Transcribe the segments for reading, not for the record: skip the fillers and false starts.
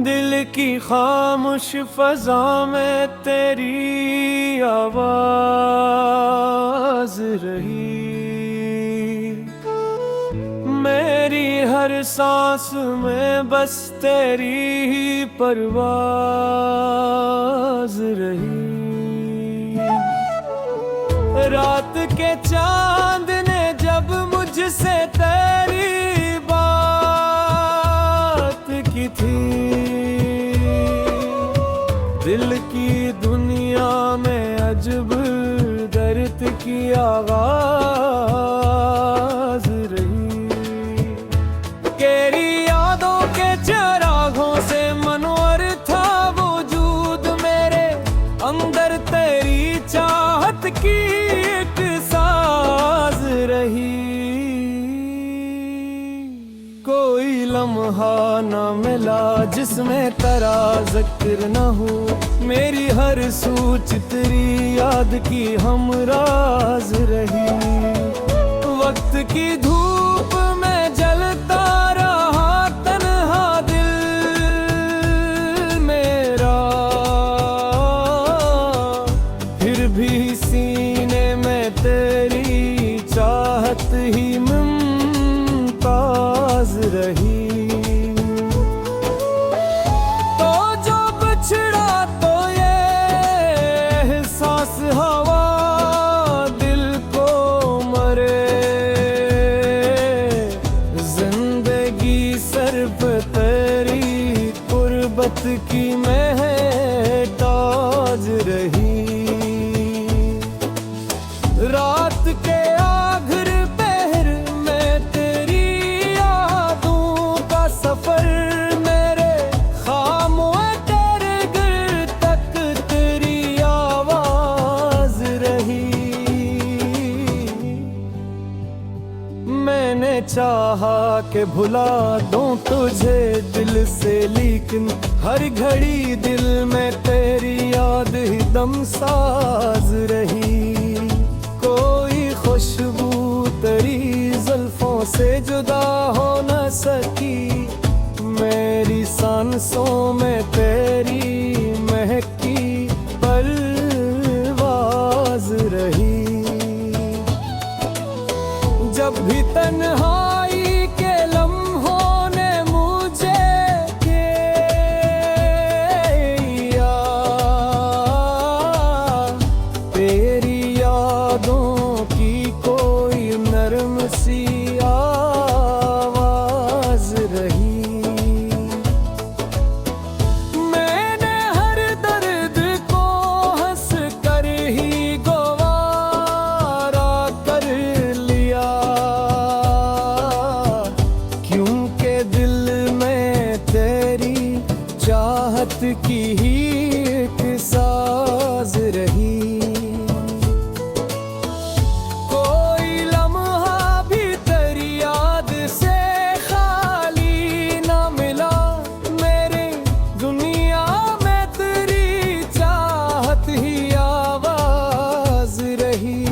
दिल की खामोश फजा में तेरी आवाज रही। मेरी हर सांस में बस तेरी ही परवाज रही। रात के चांद ने जब मुझसे तेरी बात की थी, दिल की दुनिया में अजब दर्द की आवाज रही। तेरी यादों के चिरागों से मनवर था वजूद मेरे अंदर, तेरी चाहत की एक साज रही। कोई लम्हा न मिला जिसमें तेरा जिक्र न हो, मेरी हर सोच तेरी याद की हमराज रही। वक्त की धूप में जलता रहा तन्हा दिल मेरा, फिर भी सीने में तेरी चाहत ही मुमताज रही। तो जो बिछड़ा तो ये एहसास हवा दिल को मरे, जिंदगी सिर्फ तेरी कुर्बत की महताज रही। रात के आखिर पहर में तेरी यादों का सफर, मेरे खामोश तेरे घर तक तेरी आवाज रही। मैंने चाहा कि भुला दूं तुझे दिल से, लेकिन हर घड़ी दिल में तेरी याद ही दमसाज रही। कोई खुशबू तेरी जुल्फों से जुदा हो न सकी, मेरी सांसों में तेरी महकी परवाज रही। जब भी तन्हाई के लम्हों ने मुझे किया, तेरी यादों की कोई नरम सी आवाज रही। मैंने हर दर्द को हंस कर ही गवारा कर लिया, क्योंकि दिल में तेरी चाहत की ही एक साज रही। कोई लम्हा भी तेरी याद से खाली न मिला, मेरे दुनिया में तेरी चाहत ही आवाज रही।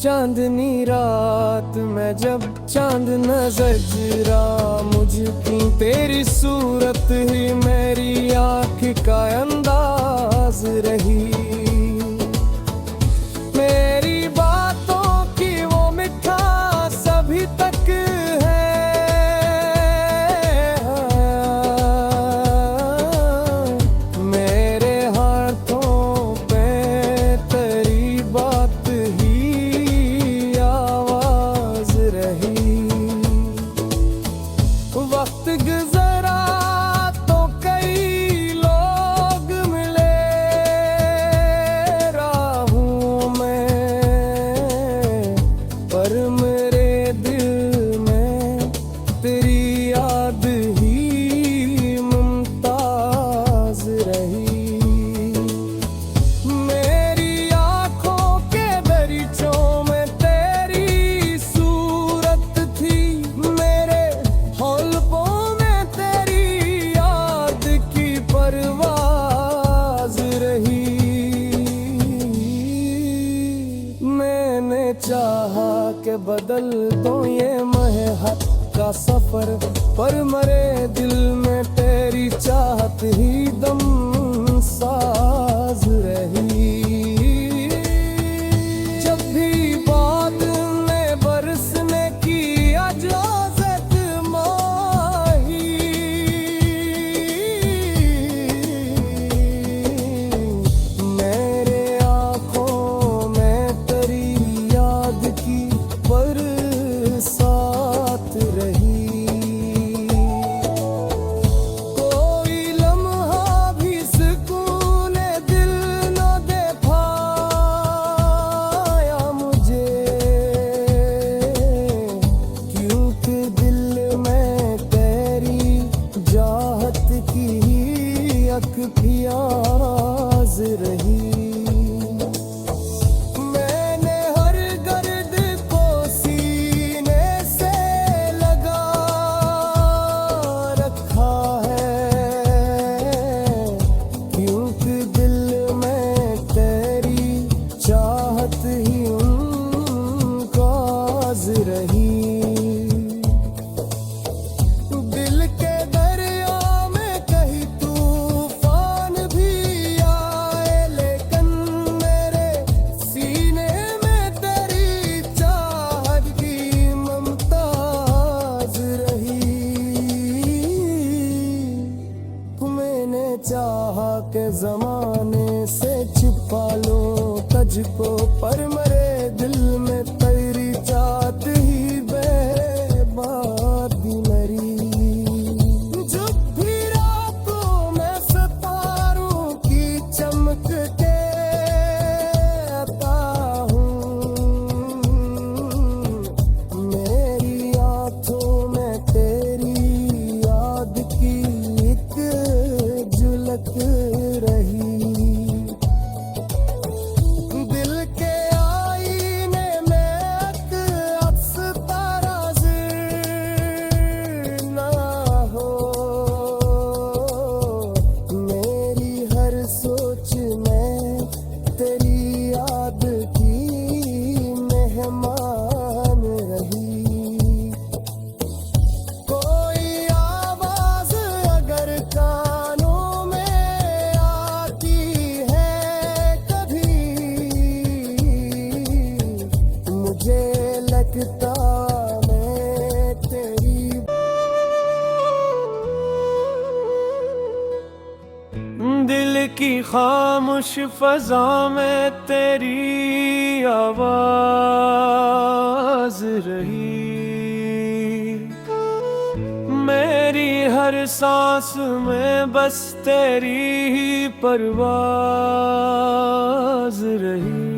चांदनी रात में जब चांद नजरा मुझकी, तेरी सूरत ही मेरी आँख का अंदाज रही। मेरी बातों की वो मिठास अभी तक है, मेरे हाथों पे तेरी बात ही आवाज रही। वक्त गुजरा तो कई लोग मिले राहों में, पर मेरे दिल में तेरी याद ही मुमताज रही। मेरी आँखों के दरीचों में तेरी सूरत थी, मेरे हौलकों में तेरी याद की परवाज रही। मैंने चाहा कि बदल दो ये महक का सफर, पर मरे दिल में तेरी चाहत ही दम साज रही। जब भी बाद में बरसने की इजाजत माही, मेरे आंखों में तेरी याद की बरसात रही। कोई लम्हा भी सुकून दिल न दे पाया मुझे, क्योंकि दिल में तेरी चाहत की अक प्याज रही। मैंने हर गर्द को सीने से लगा रखा है, क्योंकि दिल में तेरी चाहत ही काज रही। दिल के दरिया में कहीं तूफान भी आए, लेकिन मेरे सीने में तेरी चाहत की मुमताज रही। मैंने चाहा के जमाने से छिपा लो तुझको, पर मेरे दिल में तेरी चाहत ही बेबादी मरी। जब भी रातों में सितारों की चमक के आता हूँ, मेरी आंखों में तेरी याद की एक झलक रही। दिल के आईने में एक अक्स ताराज़ ना हो, मेरी हर सोच में तेरी याद की मेहमान रही। कोई आवाज अगर कानों में आती है कभी, मुझे लगता मैं तेरी दिल की खामोश फजा में तेरी आवाज रही। मेरी हर सांस में बस तेरी ही परवाज रही।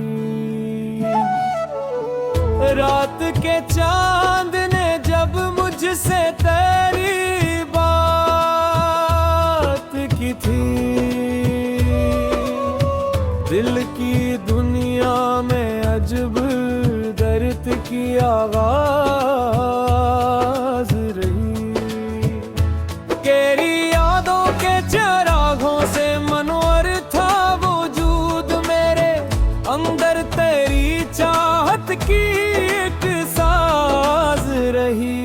रात के चांद ने जब मुझसे तेरी बात की थी, दिल की दुनिया में अजब दर्द की आवाज रही। तेरी यादों के चिरागों से मनोर था वजूद मेरे अंदर, तेरी चाहत की एक साज रही।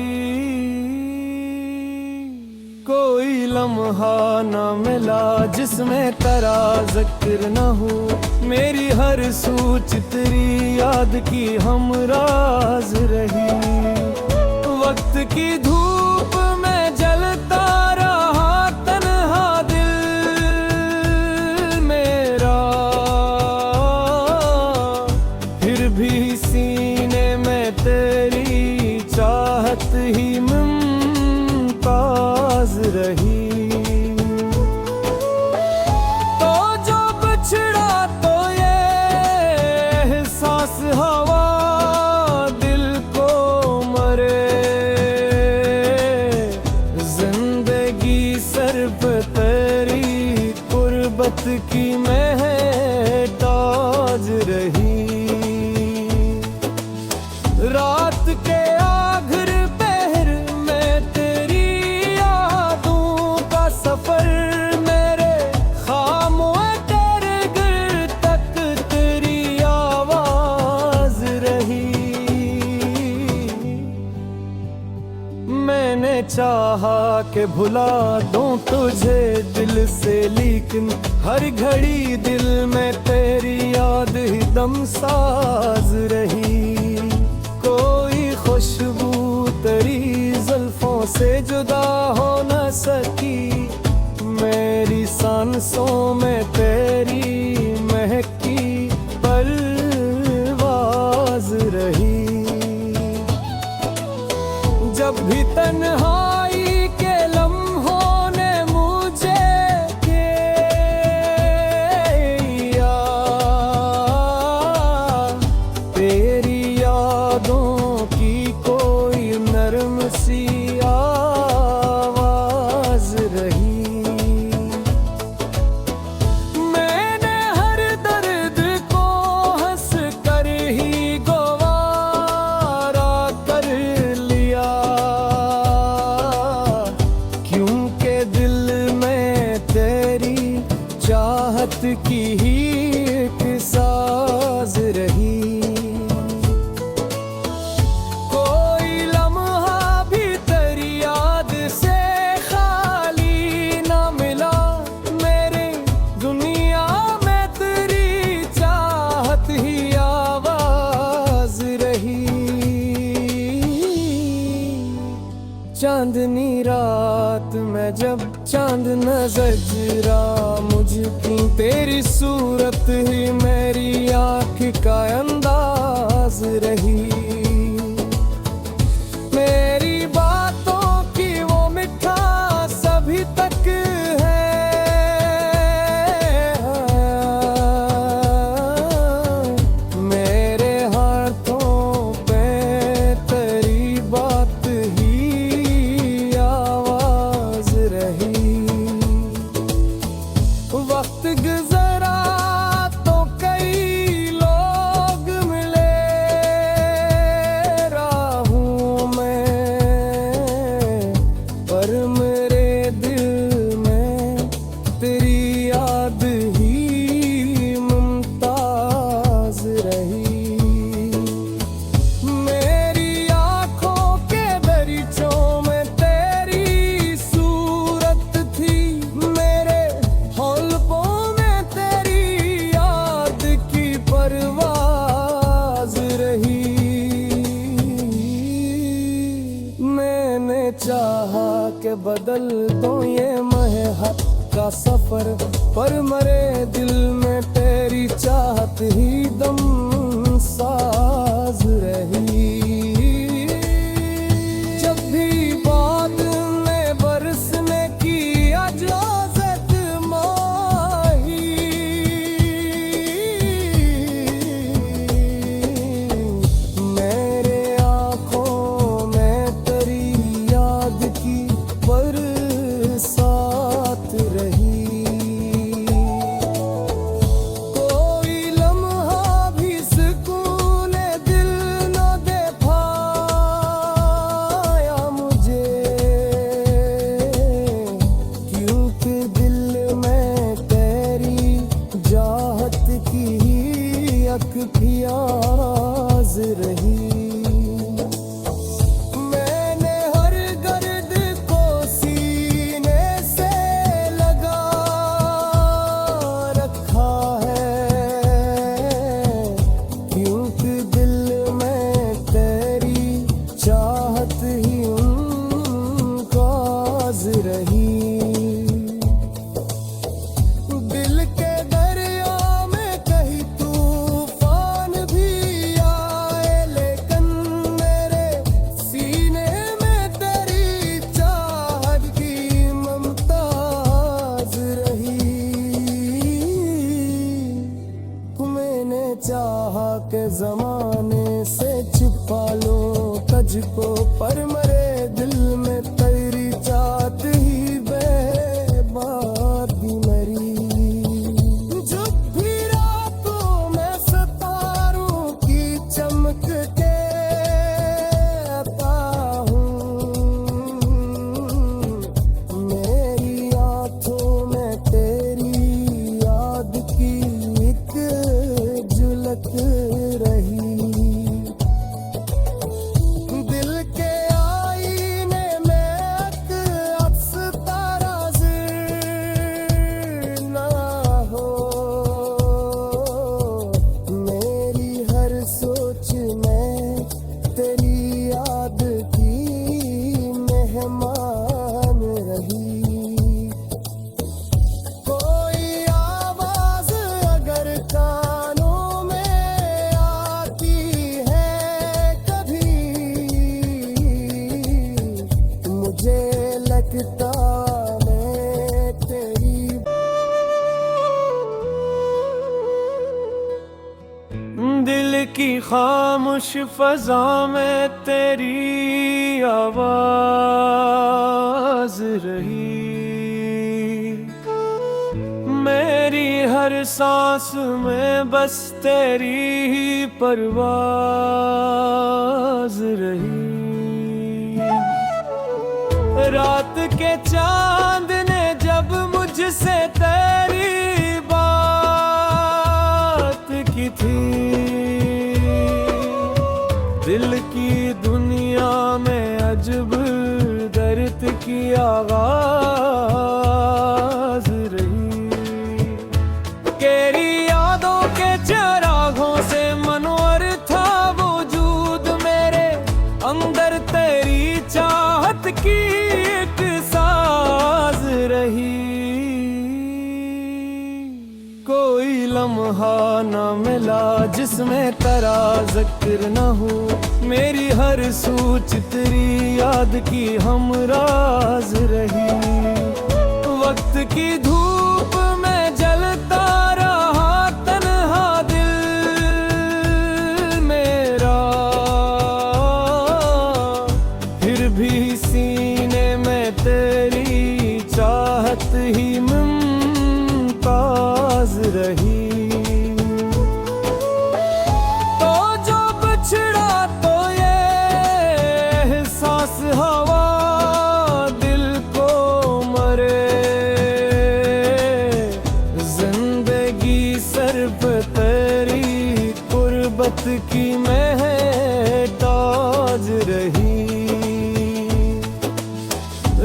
कोई लम्हा न मिला जिसमें तेरा जिक्र न हो, मेरी हर सोच तेरी याद की हमराज रही। वक्त की धूप में जलता रहा तन्हा दिल मेरा, फिर भी सीने में तेरी चाहत ही मुमताज रही। तो जो बिछड़ा तो ये एहसास हवा दिल को मरे, जिंदगी सिर्फ तेरी कुर्बत की महताज रही। रात के आखिर पहर में तेरी यादों का सफर, मेरे खामों तेरे गिर तक तेरी आवाज रही। चाहा कि भुला दूं तुझे दिल से, लेकिन हर घड़ी दिल में तेरी याद ही दमसाज रही। कोई खुशबू तेरी जुल्फों से जुदा हो न सकी, मेरी सांसों में तेरी महकी परवाज रही। जब भी तन्हाई के लम्हों ने मुझे किया, तेरी यादों की कोई नरम सी आवाज रही। मैंने हर दर्द को हंस कर ही गवारा कर लिया, क्योंकि दिल में तेरी चाहत की ही एक साज रही। कोई लम्हा भी तेरी याद से खाली न मिला, मेरे दुनिया में तेरी चाहत ही आवाज रही। चांदनी रात में जब चांद नजरा मुझकी, तेरी सूरत ही मेरी आँख का अंदाज रही। मेरी बातों की वो मिठास अभी तक है, मेरे हाथों पे तेरी बात ही आवाज रही। वक्त गुजरा तो कई लोग मिले राहों में, पर मेरे दिल में तेरी याद ही मुमताज रही। मेरी आँखों के दरीचों में तेरी सूरत थी, मेरे हौलकों में तेरी याद की परवाज रही। मैंने चाहा कि बदल दो ये महक का सफर, पर मरे दिल में तेरी चाहत ही दम साज रही। जब भी बाद में बरसने की इजाजत माही, मेरे आँखों में तेरी याद की बरसात रही। कोई लम्हा भी सुकून दिल न दे पाया मुझे, क्योंकि दिल में तेरी चाहत की एक प्यास रही। मैंने हर गर्द को सीने से लगा रखा है, क्योंकि दिल में तेरी चाहत ही उनकाज रही। दिल के दरिया में कहीं तूफान भी आए, लेकिन मेरे सीने में तेरी चाहत की मुमताज रही। मैंने चाहा के जमाने से छिपा लो तुझको, पर मरे दिल में तेरी चाहत ही खामोश फजा में तेरी आवाज रही, मेरी हर सांस में बस तेरी ही परवाज रही। रात के चांद ने जब मुझसे तेरी बात की थी, दिल की दुनिया में अजब दर्द की आवाज रही। तेरी यादों के चिरागों से मनोर था वजूद मेरे अंदर, तेरी चाहत की एक साज रही। कोई लम्हा न मिला जिसमें तेरा जिक्र न हो, मेरी हर सोच तेरी याद की हमराज रही। वक्त की धूप में जलता रहा तन्हा दिल मेरा, फिर भी सीने में तेरी चाहत ही मुमताज रही। तो जो बिछड़ा तो ये एहसास हवा दिल को मरे, जिंदगी सर पे तेरी कुर्बत की महताज रही।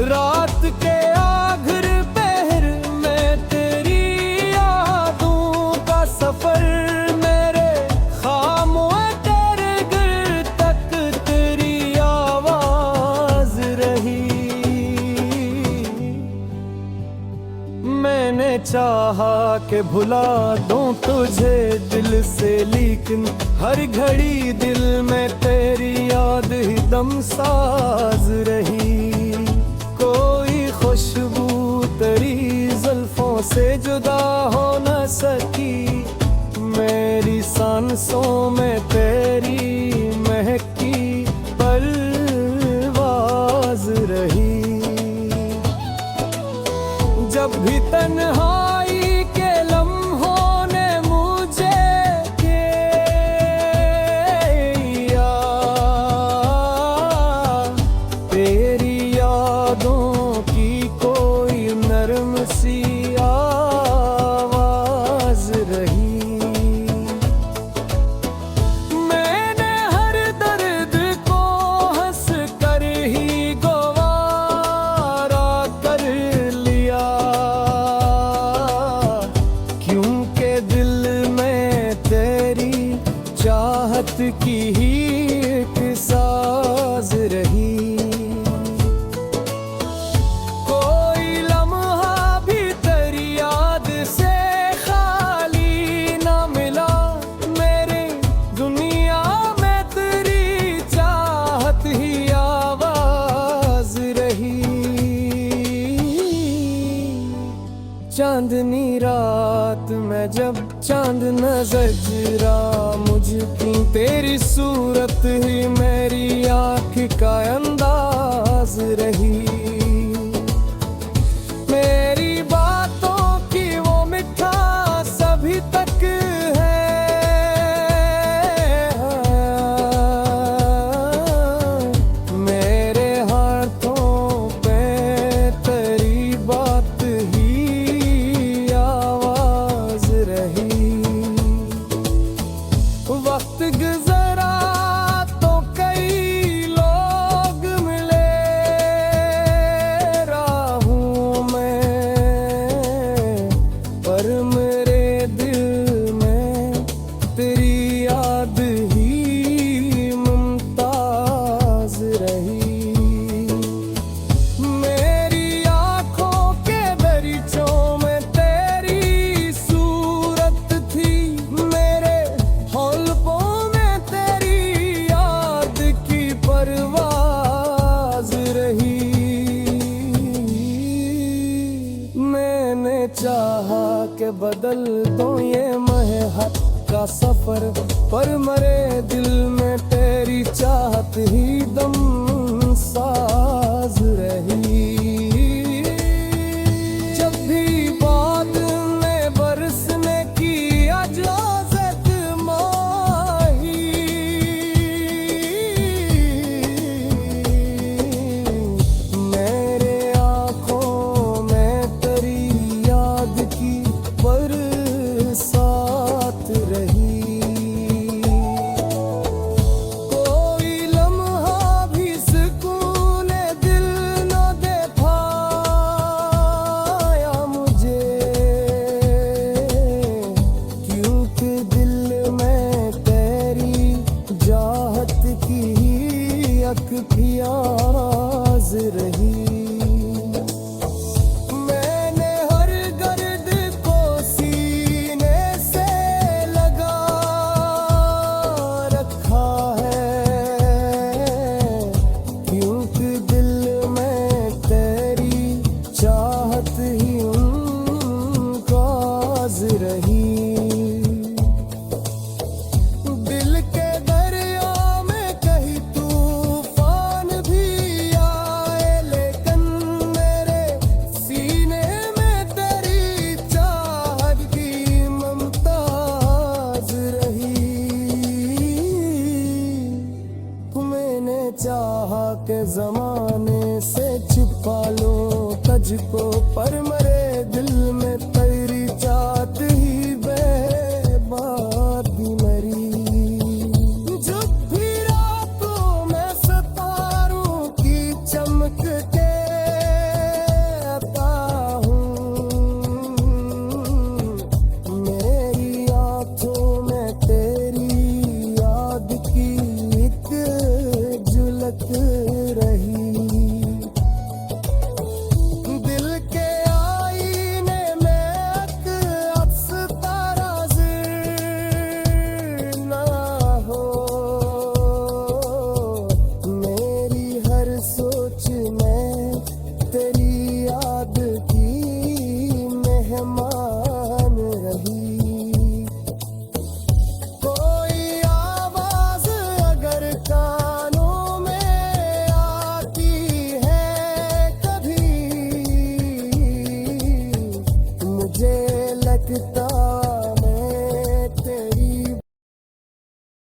रात के आखिर पहर में तेरी यादों का सफर, मेरे खामोश तेरे घर तक तेरी आवाज रही। मैंने चाहा कि भुला दूं तुझे दिल से, लेकिन हर घड़ी दिल में तेरी याद ही दमसाज रही। कोई खुशबू तेरी जुल्फों से जुदा हो न सकी, मेरी सांसों में तेरी महकी परवाज रही। जब भी तन्हाई के लम्हों ने मुझे किया, तेरी यादों की कोई नरम सी आवाज रही। मैंने हर दर्द को हंस कर ही गवारा कर लिया, क्योंकि दिल में तेरी चाहत की ही एक साज रही। कोई लम्हा भी तेरी याद से खाली न मिला, मेरे दुनिया में तेरी चाहत ही आवाज रही। चांदनी रात में जब चांद नजरा मुझकी, तेरी सूरत ही मेरी आँख का अंदाज रही। मेरी बातों की वो मिठास अभी तक है, मेरे हाथों पे तेरी बात ही आवाज रही। वक्त गुजरा तो कई लोग मिले राहों में, पर मेरे दिल में तेरी याद ही मुमताज रही। मेरी आँखों के दरीचों में तेरी सूरत थी, मेरे हौलकों में तेरी याद की परवाज रही। मैंने चाहा कि बदल दूं ये महक का सफर, पर मरे दिल में तेरी चाहत ही दम साज रही। जब भी बाद में बरसने की इजाजत माही, मेरे आंखों में तेरी याद की बरसात रही। कोई लम्हा भी सुकून दिल न दे पाया मुझे, क्योंकि दिल में तेरी चाहत की अक प्याज रही। मैंने हर गर्द को सीने से लगा रखा है, क्योंकि दिल में तेरी चाहत ही उनकाज रही। दिल के दरिया में कहीं तूफान भी आए, लेकिन मेरे सीने में तेरी चाहत की मुमताज रही। मैंने चाहा के जमाने से छिपा लो तुझको, पर